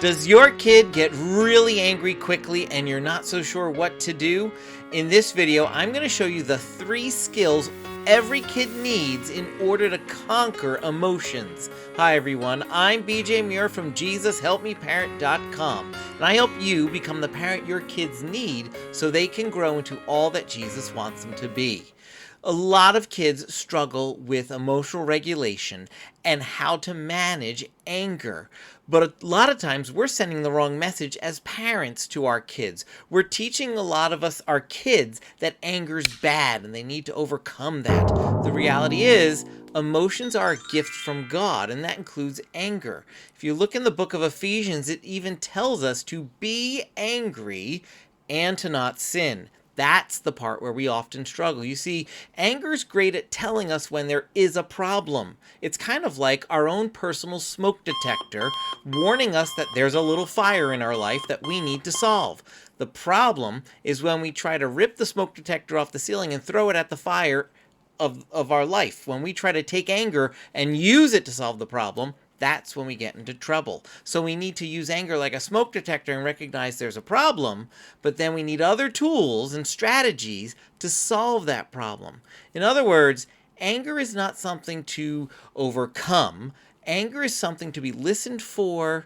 Does your kid get really angry quickly and you're not so sure what to do? In this video, I'm going to show you the 3 skills every kid needs in order to conquer emotions. Hi everyone, I'm BJ Muir from JesusHelpMeParent.com, and I help you become the parent your kids need so they can grow into all that Jesus wants them to be. A lot of kids struggle with emotional regulation and how to manage anger. But a lot of times we're sending the wrong message as parents to our kids. We're teaching a lot of us, our kids, that anger's bad and they need to overcome that. The reality is, emotions are a gift from God, and that includes anger. If you look in the book of Ephesians, it even tells us to be angry and to not sin. That's the part where we often struggle. You see, anger's great at telling us when there is a problem. It's kind of like our own personal smoke detector warning us that there's a little fire in our life that we need to solve. The problem is when we try to rip the smoke detector off the ceiling and throw it at the fire of our life. When we try to take anger and use it to solve the problem, that's when we get into trouble. So we need to use anger like a smoke detector and recognize there's a problem, but then we need other tools and strategies to solve that problem. In other words, anger is not something to overcome. Anger is something to be listened for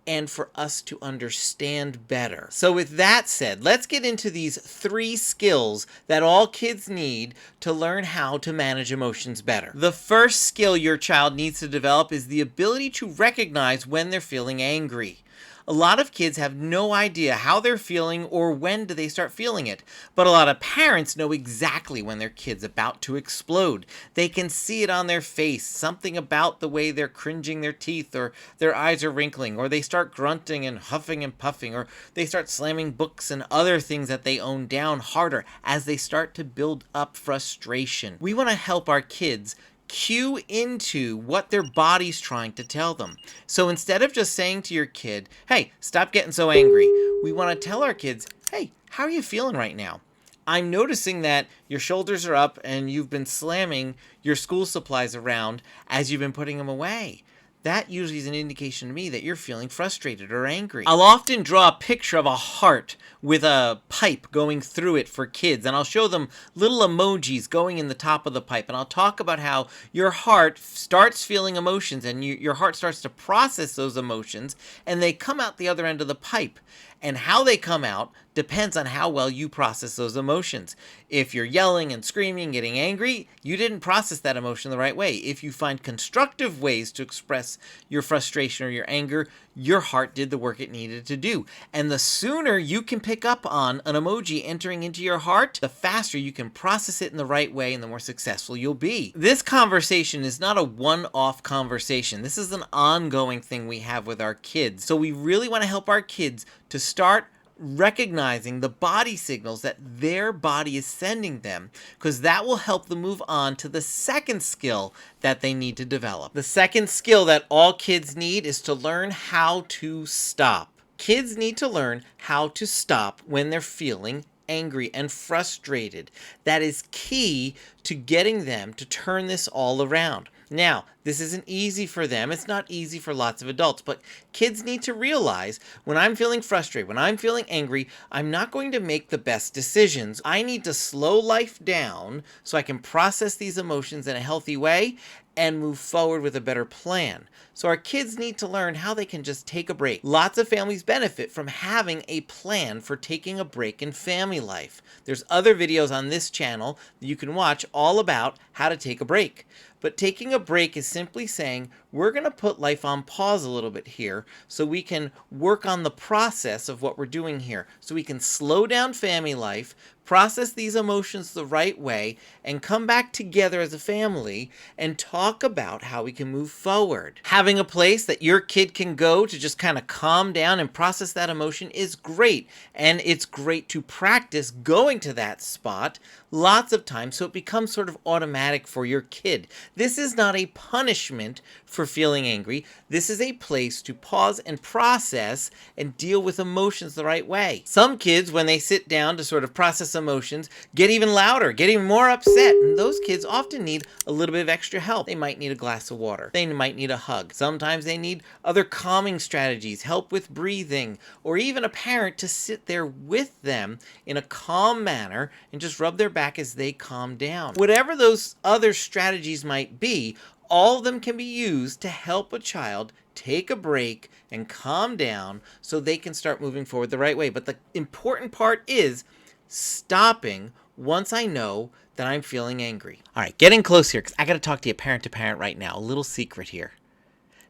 and for us to understand better. So with that said, let's get into these 3 skills that all kids need to learn how to manage emotions better. The first skill your child needs to develop is the ability to recognize when they're feeling angry. A lot of kids have no idea how they're feeling or when do they start feeling it. But a lot of parents know exactly when their kid's about to explode. They can see it on their face, something about the way they're cringing their teeth, or their eyes are wrinkling, or they start grunting and huffing and puffing, or they start slamming books and other things that they own down harder as they start to build up frustration. We want to help our kids cue into what their body's trying to tell them. So instead of just saying to your kid, hey, stop getting so angry, we want to tell our kids, hey, how are you feeling right now? I'm noticing that your shoulders are up and you've been slamming your school supplies around as you've been putting them away. That usually is an indication to me that you're feeling frustrated or angry. I'll often draw a picture of a heart with a pipe going through it for kids, and I'll show them little emojis going in the top of the pipe, and I'll talk about how your heart starts feeling emotions and your heart starts to process those emotions, and they come out the other end of the pipe. And how they come out depends on how well you process those emotions. If you're yelling and screaming, getting angry, you didn't process that emotion the right way. If you find constructive ways to express your frustration or your anger, your heart did the work it needed to do. And the sooner you can pick up on an emoji entering into your heart, the faster you can process it in the right way and the more successful you'll be. This conversation is not a one-off conversation. This is an ongoing thing we have with our kids. So we really want to help our kids to start recognizing the body signals that their body is sending them, because that will help them move on to the second skill that they need to develop. The second skill that all kids need is to learn how to stop. Kids need to learn how to stop when they're feeling angry and frustrated. That is key to getting them to turn this all around. Now, this isn't easy for them. It's not easy for lots of adults, but kids need to realize when I'm feeling frustrated, when I'm feeling angry, I'm not going to make the best decisions. I need to slow life down so I can process these emotions in a healthy way and move forward with a better plan. So our kids need to learn how they can just take a break. Lots of families benefit from having a plan for taking a break in family life. There's other videos on this channel that you can watch all about how to take a break. But taking a break is simply saying, we're going to put life on pause a little bit here so we can work on the process of what we're doing here. So we can slow down family life, process these emotions the right way, and come back together as a family and talk about how we can move forward. Having a place that your kid can go to just kind of calm down and process that emotion is great. And it's great to practice going to that spot lots of times so it becomes sort of automatic for your kid. This is not a punishment for feeling angry. This is a place to pause and process and deal with emotions the right way. Some kids, when they sit down to sort of process emotions, get even louder, get even more upset. And those kids often need a little bit of extra help. They might need a glass of water. They might need a hug. Sometimes they need other calming strategies, help with breathing, or even a parent to sit there with them in a calm manner and just rub their back as they calm down. Whatever those other strategies might be, all of them can be used to help a child take a break and calm down so they can start moving forward the right way. But the important part is stopping once I know that I'm feeling angry. All right, getting close here because I got to talk to you parent to parent right now. A little secret here.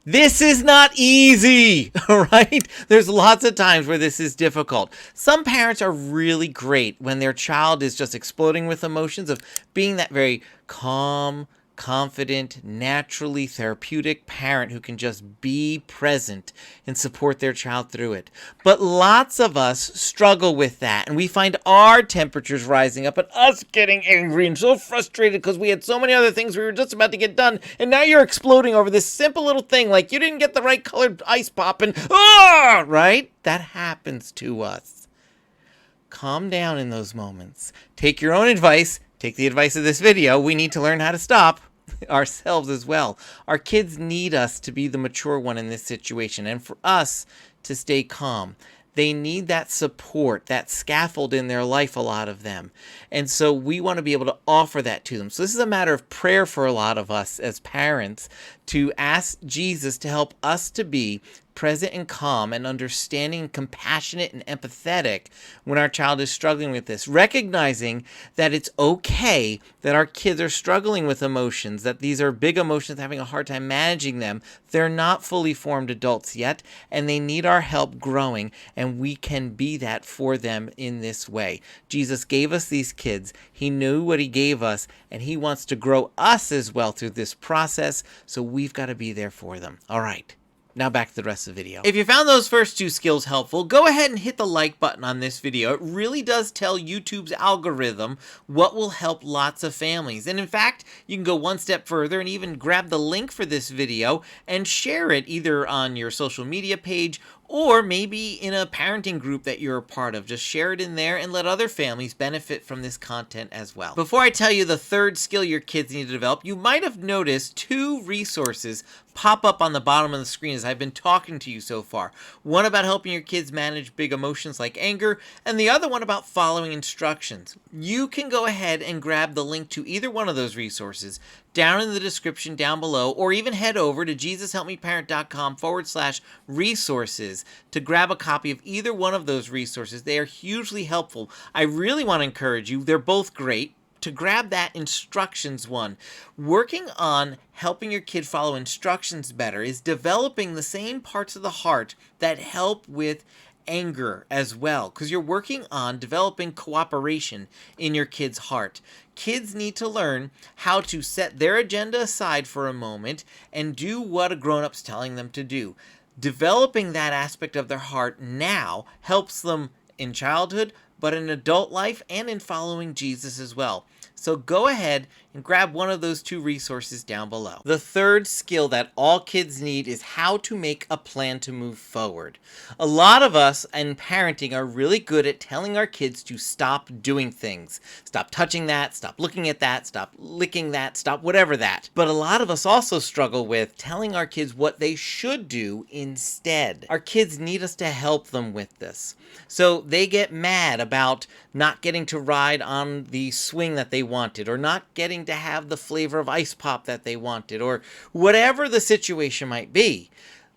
This is not easy, all right? There's lots of times where this is difficult. Some parents are really great when their child is just exploding with emotions of being that very calm, confident, naturally therapeutic parent who can just be present and support their child through it. But lots of us struggle with that, and we find our temperatures rising up and us getting angry and so frustrated because we had so many other things we were just about to get done, and now you're exploding over this simple little thing like you didn't get the right colored ice pop and right? That happens to us. Calm down in those moments. Take your own advice. Take the advice of this video. We need to learn how to stop ourselves as well. Our kids need us to be the mature one in this situation and for us to stay calm. They need that support, that scaffold in their life, a lot of them. And so we want to be able to offer that to them. So this is a matter of prayer for a lot of us as parents to ask Jesus to help us to be present and calm and understanding, compassionate and empathetic when our child is struggling with this, recognizing that it's okay that our kids are struggling with emotions, that these are big emotions, having a hard time managing them. They're not fully formed adults yet, and they need our help growing, and we can be that for them in this way. Jesus gave us these kids. He knew what he gave us, and he wants to grow us as well through this process, so we've got to be there for them. All right. Now back to the rest of the video. If you found those first two skills helpful, go ahead and hit the like button on this video. It really does tell YouTube's algorithm what will help lots of families. And in fact, you can go one step further and even grab the link for this video and share it either on your social media page or maybe in a parenting group that you're a part of. Just share it in there and let other families benefit from this content as well. Before I tell you the third skill your kids need to develop, you might have noticed two resources pop up on the bottom of the screen as I've been talking to you so far. One about helping your kids manage big emotions like anger, and the other one about following instructions. You can go ahead and grab the link to either one of those resources down in the description down below, or even head over to JesusHelpMeParent.com/resources to grab a copy of either one of those resources. They are hugely helpful. I really want to encourage you, they're both great, to grab that instructions one. Working on helping your kid follow instructions better is developing the same parts of the heart that help with anger as well, because you're working on developing cooperation in your kid's heart. Kids need to learn how to set their agenda aside for a moment and do what a grown-up's telling them to do. Developing that aspect of their heart now helps them in childhood, but in adult life and in following Jesus as well. So go ahead and grab one of those two resources down below. The third skill that all kids need is how to make a plan to move forward. A lot of us in parenting are really good at telling our kids to stop doing things. Stop touching that, stop looking at that, stop licking that, stop whatever that. But a lot of us also struggle with telling our kids what they should do instead. Our kids need us to help them with this. So they get mad about not getting to ride on the swing that they wanted, or not getting to have the flavor of ice pop that they wanted, or whatever the situation might be.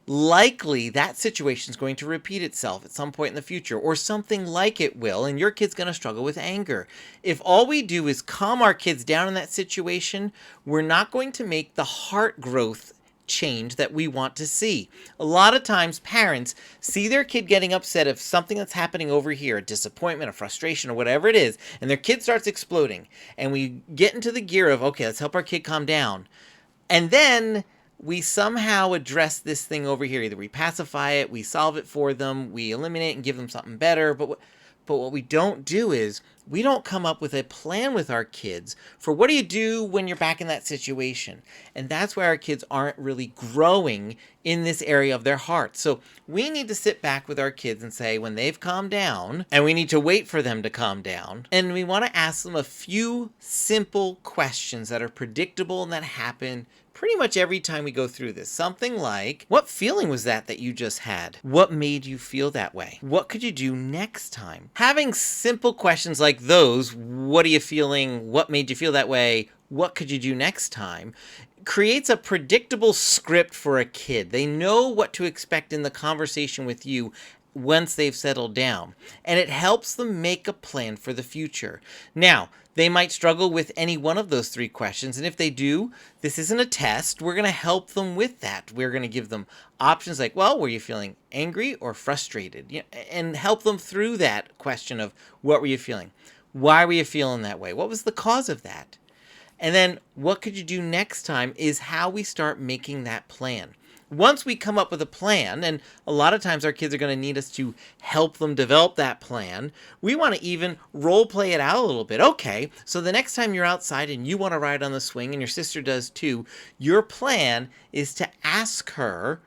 Likely that situation is going to repeat itself at some point in the future, or something like it will, and your kid's going to struggle with anger. If all we do is calm our kids down in that situation, we're not going to make the heart growth change that we want to see. A lot of times parents see their kid getting upset if something that's happening over here, a disappointment, a frustration, or whatever it is, and their kid starts exploding, and we get into the gear of, okay, let's help our kid calm down. And then we somehow address this thing over here. Either we pacify it, we solve it for them, we eliminate it and give them something better, but But what we don't do is we don't come up with a plan with our kids for what do you do when you're back in that situation. And that's why our kids aren't really growing in this area of their heart. So we need to sit back with our kids and say when they've calmed down, and we need to wait for them to calm down, and we want to ask them a few simple questions that are predictable and that happen pretty much every time we go through this. Something like, what feeling was that you just had? What made you feel that way? What could you do next time? Having simple questions like those, what are you feeling? What made you feel that way? What could you do next time? Creates a predictable script for a kid. They know what to expect in the conversation with you once they've settled down, and it helps them make a plan for the future. Now, they might struggle with any one of those three questions, and if they do, this isn't a test. We're going to help them with that. We're going to give them options like, well, were you feeling angry or frustrated? And help them through that question of what were you feeling? Why were you feeling that way? What was the cause of that? And then what could you do next time is how we start making that plan. Once we come up with a plan, and a lot of times our kids are going to need us to help them develop that plan, we want to even role play it out a little bit. Okay, so the next time you're outside and you want to ride on the swing and your sister does too, your plan is to ask her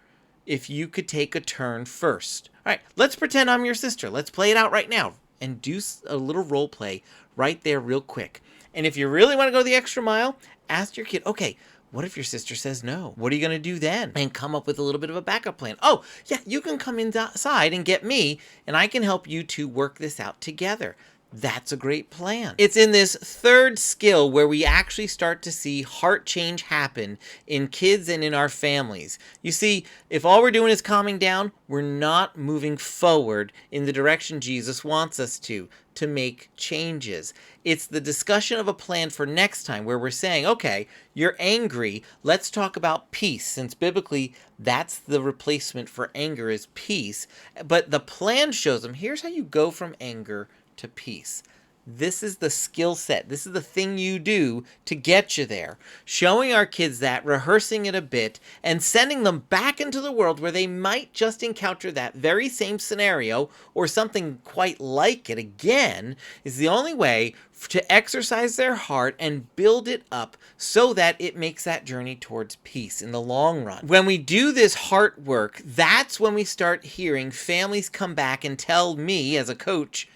if you could take a turn first. All right, let's pretend I'm your sister. Let's play it out right now and do a little role play right there real quick. And if you really want to go the extra mile, ask your kid, okay, what if your sister says no? What are you going to do then? And come up with a little bit of a backup plan. Oh, yeah, you can come inside and get me, and I can help you two work this out together. That's a great plan. It's in this third skill where we actually start to see heart change happen in kids and in our families. You see, if all we're doing is calming down, we're not moving forward in the direction Jesus wants us to make changes. It's the discussion of a plan for next time where we're saying, okay, you're angry. Let's talk about peace, since biblically that's the replacement for anger is peace. But the plan shows them, here's how you go from anger to peace. This is the skill set. This is the thing you do to get you there. Showing our kids that, rehearsing it a bit, and sending them back into the world where they might just encounter that very same scenario or something quite like it again is the only way to exercise their heart and build it up so that it makes that journey towards peace in the long run. When we do this heart work, that's when we start hearing families come back and tell me as a coach,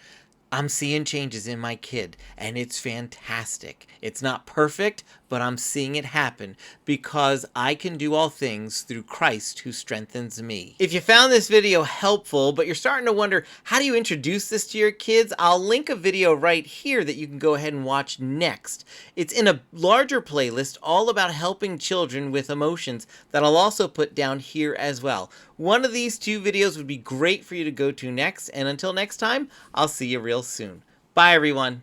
I'm seeing changes in my kid, and it's fantastic. It's not perfect, but I'm seeing it happen because I can do all things through Christ who strengthens me. If you found this video helpful, but you're starting to wonder, how do you introduce this to your kids? I'll link a video right here that you can go ahead and watch next. It's in a larger playlist all about helping children with emotions that I'll also put down here as well. One of these two videos would be great for you to go to next, and until next time, I'll see you real soon. Bye, everyone.